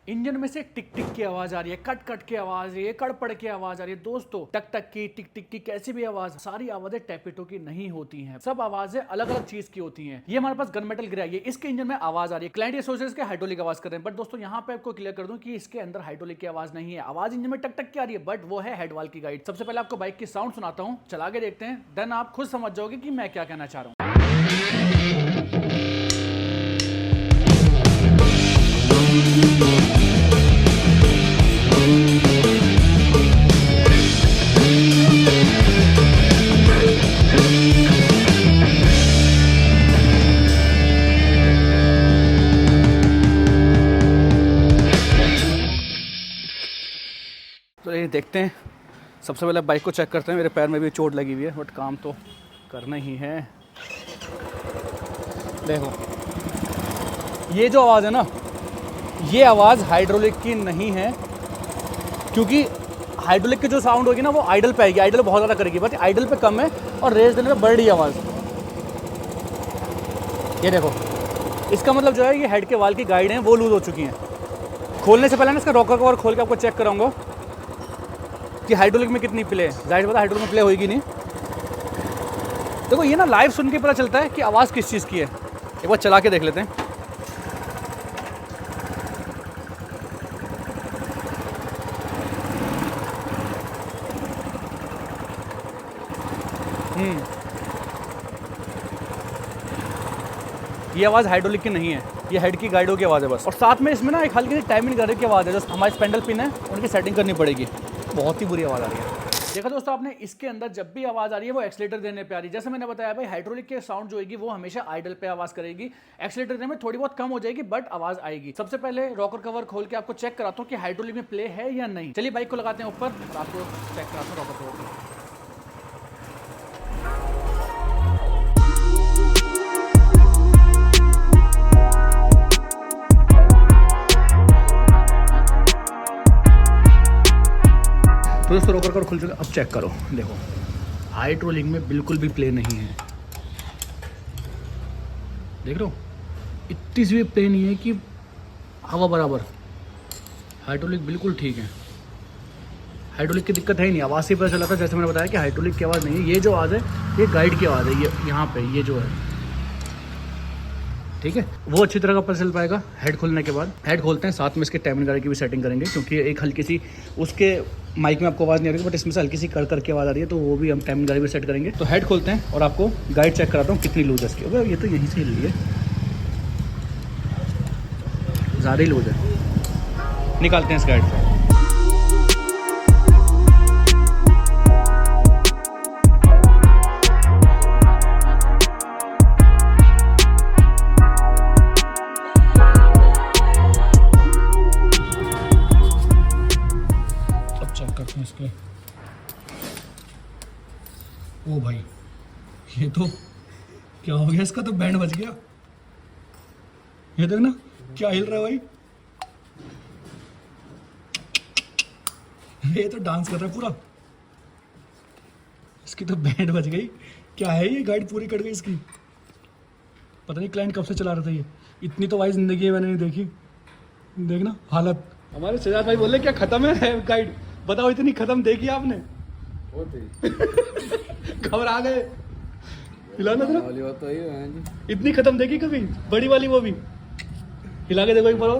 Engine में से टिक टिक की आवाज आ रही है, कट कट की आवाज आ रही है, कड़पड़ की आवाज आ रही है। दोस्तों टक टक की, टिक टिक की, कैसी भी आवाज, सारी आवाजें टैपेटो की नहीं होती हैं। सब आवाजें अलग अलग चीज की होती हैं। ये हमारे पास गन मेटल गिरा है, इसके इंजन में आवाज आ रही है। क्लाइंट ये सोच रहे हैं इसके हाइड्रोलिक आवाज कर रहे हैं, बट दोस्तों यहाँ पे आपको क्लियर कर दूं कि इसके अंदर हाइड्रोलिक की आवाज नहीं है। आवाज इंजन में टक टक की आ रही है, बट वो है हेडवाल की गाइड। सबसे पहले आपको बाइक की साउंड सुनाता हूँ, चला के देखते हैं, देन आप खुद समझ जाओगे कि मैं क्या कहना चाह रहा हूँ। तो ये देखते हैं, सबसे पहले बाइक को चेक करते हैं। मेरे पैर में भी चोट लगी हुई है, बट काम तो करना ही है। देखो ये जो आवाज़ है ना, ये आवाज़ हाइड्रोलिक की नहीं है, क्योंकि हाइड्रोलिक की जो साउंड होगी ना वो आइडल पे आएगी, आइडल बहुत ज़्यादा करेगी, बट आइडल पे कम है और रेस देने में बढ़ रही आवाज़। ये देखो, इसका मतलब जो है ये हेड के वाल की गाइड हैं वो लूज़ हो चुकी हैं। खोलने से पहले ना इसका रॉकर कवर खोल के आपको चेक कराऊंगा कि हाइड्रोलिक में कितनी प्ले है। जाहिर बात है हाइड्रोलिक में प्ले होगी नहीं। देखो ये ना लाइव सुन के पता चलता है कि आवाज़ किस चीज़ की है। एक बार चला के देख लेते हैं। ये आवाज़ हाइड्रोलिक की नहीं है, ये हेड की गाइडों की आवाज़ है बस। और साथ में इसमें ना एक हल्की सी टाइमिंग गाड़ी की आवाज़ है, जो हमारे स्पेंडल पिन है उनकी सेटिंग करनी पड़ेगी। बहुत ही बुरी आवाज़ आ रही है। देखा दोस्तों आपने, इसके अंदर जब भी आवाज़ आ रही है वो एक्सीलेटर देने पे आ रही है। जैसे मैंने बताया भाई, हाइड्रोलिक के साउंड जो होगी वो हमेशा आइडल पे आवाज़ करेगी, एक्सीलेटर देने में थोड़ी बहुत कम हो जाएगी, बट आवाज़ आएगी। सबसे पहले रॉकर कवर खोल के आपको चेक कराता हूँ कि हाइड्रोलिक में प्ले है या नहीं। चलिए बाइक को लगाते हैं ऊपर, तो आपको चेक कराता हूँ रॉकर कवर। तो दोस्तों रॉकर कवर खुल चुका, अब चेक करो। देखो हाइड्रोलिक में बिल्कुल भी प्ले नहीं है, देख लो इतनी सी भी प्ले नहीं है कि हवा बराबर। हाइड्रोलिक बिल्कुल ठीक है, हाइड्रोलिक की दिक्कत है ही नहीं। आवाज़ से पता चला था, जैसे मैंने बताया कि हाइड्रोलिक की आवाज़ नहीं है। ये जो आवाज़ है ये गाइड की आवाज़ है, ये यहाँ पे ये जो है, ठीक है, वो अच्छी तरह का पता चल पाएगा हेड खोलने के बाद। हेड खोलते हैं, साथ में इसके टाइमिंग गाड़ी की भी सेटिंग करेंगे, क्योंकि एक हल्की सी उसके माइक में आपको आवाज़ नहीं आ रही, बट इसमें से हल्की सी कड़ करके आवाज़ आ रही है, तो वो भी हम टाइमिंग गाड़ी भी सेट करेंगे। तो हेड खोलते हैं और आपको गाइड चेक कराता हूँ कितनी लूज है इसकी। ये तो यहीं से हिल रही है, ज़्यादा ही लूज है। निकालते हैं इस गाइड से। इसके ओ भाई, ये तो क्या हो गया, इसका तो बैंड बज गया। ये देख ना क्या हिल रहा है भाई, ये तो डांस कर रहा है पूरा। इसकी तो बैंड बज गई। क्या है ये, गाइड पूरी कट गई इसकी। पता नहीं क्लाइंट कब से चला रहा था ये, इतनी तो भाई जिंदगी मैंने नहीं देखी। देखना हालत। हमारे सिद्धार्थ भाई बोले क्या खत्म है गाइड, बताओ इतनी खत्म देखी आपने? घबरा गए, हिलाना था तो इतनी खत्म देखी कभी, बड़ी वाली वो भी। हिला के देखो एक बार।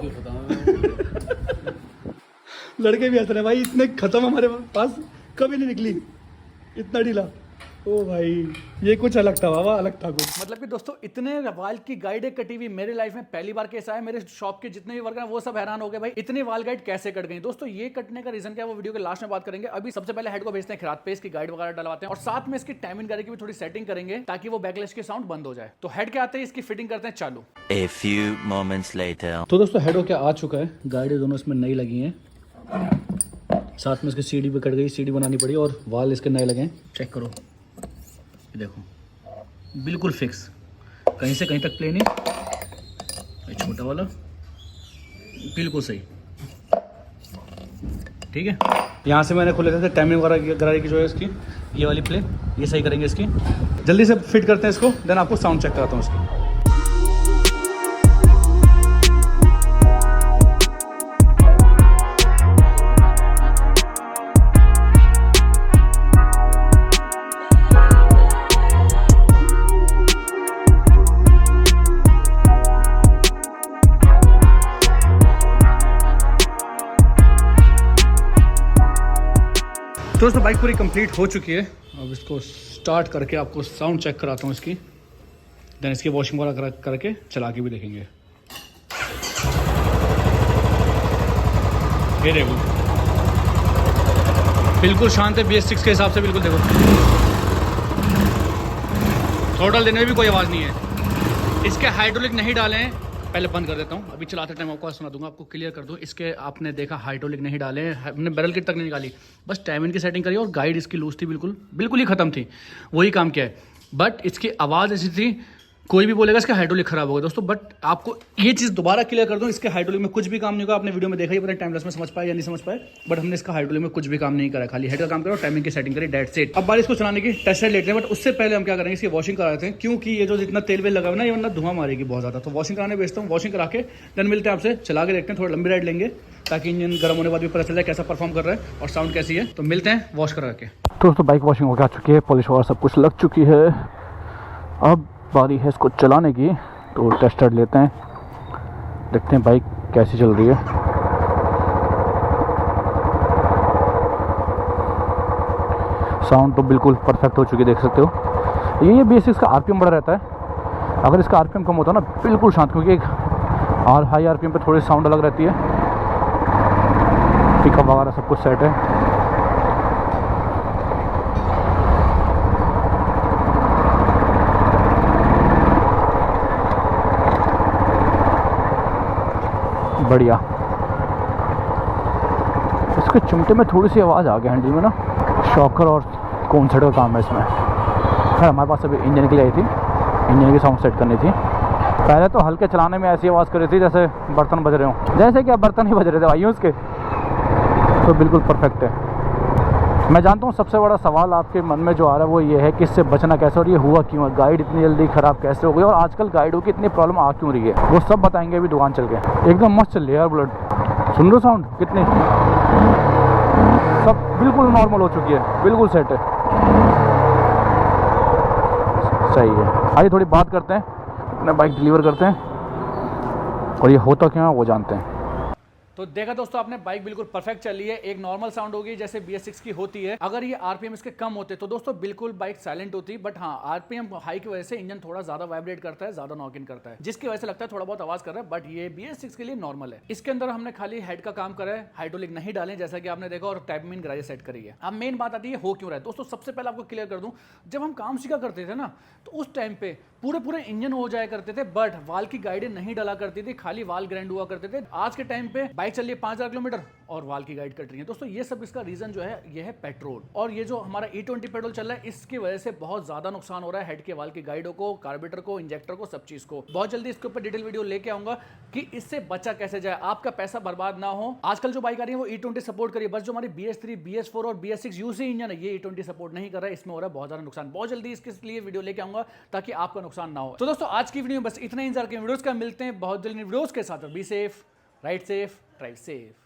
लड़के भी हंस रहे भाई, इतने खत्म हमारे पास कभी नहीं निकली, इतना ढीला। ओ भाई ये कुछ अलग था बाबा, अलग था कुछ। मतलब कि दोस्तों इतने वाल की गाइडें कटी हुई मेरे लाइफ में पहली बार केस आया। मेरे शॉप के जितने भी वर्कर हैं वो सब हैरान हो गए भाई, इतने वाल गाइड कैसे कट गई। दोस्तों ये कटने का रीजन क्या है वो वीडियो के लास्ट में बात करेंगे। अभी सबसे पहले हेड को भेजते हैं खिरात पे, इसकी गाइड वगैरह डलवाते हैं और साथ में इसकी टाइमिंग गाड़ी की भी थोड़ी सेटिंग करेंगे ताकि वो बैकलैश के साउंड बंद हो जाए। तो हेड के आते हैं इसकी फिटिंग करते हैं चालू। A few moments later. तो दोस्तों हेड क्या आ चुका है, गाइडें दोनों इसमें नई लगी हैं, साथ में इसकी सीडी भी कट गई, सीडी बनानी पड़ी और वाल इसके नए लगे हैं। चेक करो, देखो बिल्कुल फिक्स, कहीं से कहीं तक प्ले नहीं। ये छोटा वाला बिल्कुल सही, ठीक है। यहाँ से मैंने खोले थे टाइमिंग वगैरह की जो है इसकी ये वाली प्ले, ये सही करेंगे इसकी। जल्दी से फिट करते हैं इसको, देन आपको साउंड चेक कराता हूँ इसकी। दोस्तों बाइक पूरी कंप्लीट हो चुकी है। अब इसको स्टार्ट करके आपको साउंड चेक कराता हूँ इसकी, देन इसकी वॉशिंग वगैरह करके चला के भी देखेंगे। ये देखो बिल्कुल शांत है, BS6 के हिसाब से बिल्कुल। देखो थ्रोटल देने में भी कोई आवाज़ नहीं है। इसके हाइड्रोलिक नहीं डाले हैं, पहले बंद कर देता हूँ, अभी चलाते टाइम आपको सुना दूंगा, आपको क्लियर कर दूँ। इसके आपने देखा हाइड्रोलिक नहीं डाले हैं, हमने बैरल किट तक नहीं निकाली, बस टाइमिंग की सेटिंग करी और गाइड इसकी लूज थी, बिल्कुल ही ख़त्म थी, वही काम किया है। बट इसकी आवाज़ ऐसी थी, कोई भी बोलेगा इसका हाइड्रोलिक खराब होगा दोस्तों। बट आपको ये चीज़ दोबारा क्लियर कर दूं, इसके हाइड्रोलिक में कुछ भी काम नहीं होगा। आपने वीडियो में देखा ही, पता टाइम लैप्स में समझ पाए या नहीं समझ पाए, बट हमने इसका हाइड्रोलिक में कुछ भी काम नहीं करा, खाली हेड का काम करा और टाइमिंग की सेटिंग करी, डेट सेट। अब बार इसको चलाने की टेस्ट राइड लेते हैं, बट उससे पहले हम क्या करेंगे, इसकी वॉशिंग करा देते हैं, क्योंकि ये जो जितना तेल वेल लगा हुआ ना, ये वरना धुआं मारेगी बहुत ज़्यादा। तो वॉशिंग कराने भेजता हूँ, वॉशिंग करा के देन मिलते हैं आपसे, चला के देखते हैं, थोड़ा लंबी राइड लेंगे ताकि इंजन गर्म होने के बाद भी पता चल जाए कैसा परफॉर्म कर रहा है और साउंड कैसी है। तो मिलते हैं वॉश करा के। दोस्तों बाइक वॉशिंग हो चुकी है, पॉलिश वगैरह सब कुछ लग चुकी है, अब बारी है इसको चलाने की। तो टेस्ट राइड लेते हैं, देखते हैं बाइक कैसी चल रही है। साउंड तो बिल्कुल परफेक्ट हो चुकी है, देख सकते हो। ये BS6 का RPM बड़ा रहता है, अगर इसका RPM कम होता है ना बिल्कुल शांत, क्योंकि एक हाई RPM पे थोड़ी साउंड अलग रहती है। पिकअप वगैरह सब कुछ सेट है। बढ़िया। इसके चिमटे में थोड़ी सी आवाज़ आ गई हैंडल में ना, शॉकर और कोन सेट का काम है इसमें। खैर हमारे पास अभी इंजन के लिए आई थी, इंजन की साउंड सेट करनी थी। पहले तो हल्के चलाने में ऐसी आवाज़ कर रही थी जैसे बर्तन बज रहे हों, जैसे कि अब बर्तन ही बज रहे थे भाइयों उसके। तो बिल्कुल परफेक्ट है। मैं जानता हूँ सबसे बड़ा सवाल आपके मन में जो आ रहा है वो ये है कि इससे बचना कैसे और ये हुआ क्यों है, गाइड इतनी जल्दी ख़राब कैसे हो गई और आजकल गाइडों की इतनी प्रॉब्लम आ क्यों रही है, वो सब बताएंगे अभी दुकान चल के। एकदम मस्त चल रही है यार बुलेट, सुन लो साउंड कितनी, सब बिल्कुल नॉर्मल हो चुकी है, बिल्कुल सेट है, सही है। आइए थोड़ी बात करते हैं, अपने बाइक डिलीवर करते हैं और ये होता क्यों है वो जानते हैं। तो देखा दोस्तों आपने, बाइक बिल्कुल परफेक्ट चल रही है, एक नॉर्मल साउंड होगी जैसे BS6 की होती है। अगर ये RPM इसके कम होते तो दोस्तों बिल्कुल बाइक साइलेंट होती, बट हाँ RPM हाई की वजह से इंजन थोड़ा ज्यादा वाइब्रेट करता है, ज्यादा नॉक इन करता है, जिसकी वजह से लगता है थोड़ा बहुत आवाज कर रहा है। बट ये BS6 के लिए नॉर्मल है। इसके अंदर हमने खाली हेड का काम करा है, हाइड्रोलिक नहीं डाले जैसा कि आपने देखा, और टाइमिंग गराज सेट करी है। अब मेन बात आती है हो क्यों रहा है दोस्तों। सबसे पहले आपको क्लियर कर दूं, जब हम काम सीखा करते थे ना, तो उस टाइम पे पूरे इंजन हो जाया करते थे, बट वाल की गाइडें नहीं डाला करती थी, खाली वाल ग्राइंड हुआ करते थे। आज के टाइम पे बाइक चल रही है 5000 किलोमीटर और वाल की गाइड कट रही है दोस्तों। ये सब इसका रीजन जो है ये है पेट्रोल, और ये जो हमारा E20 पेट्रोल चल रहा है इसकी वजह से बहुत ज्यादा नुकसान हो रहा है हेड के वाल की गाइडों को, कार्बोरेटर को, इंजेक्टर को, सब चीज को। बहुत जल्दी इसके ऊपर डिटेल वीडियो लेके आऊंगा कि इससे बचा कैसे जाए, आपका पैसा बर्बाद ना हो। आजकल जो बाइक आ रही है वो E20 सपोर्ट करिए, बस जो हमारी BS3, BS4 और BS6 यूसी इंजन है ये E20 सपोर्ट नहीं कर रहा है, इसमें हो रहा है बहुत ज्यादा नुकसान। बहुत जल्दी इसके लिए वीडियो लेके आऊंगा ताकि आपका नुकसान ना हो। तो दोस्तों आज की वीडियो में बस इतना ही, इंतजार के वीडियोस का मिलते हैं बहुत जल्दी वीडियोस के साथ। Be safe, ride safe, drive safe.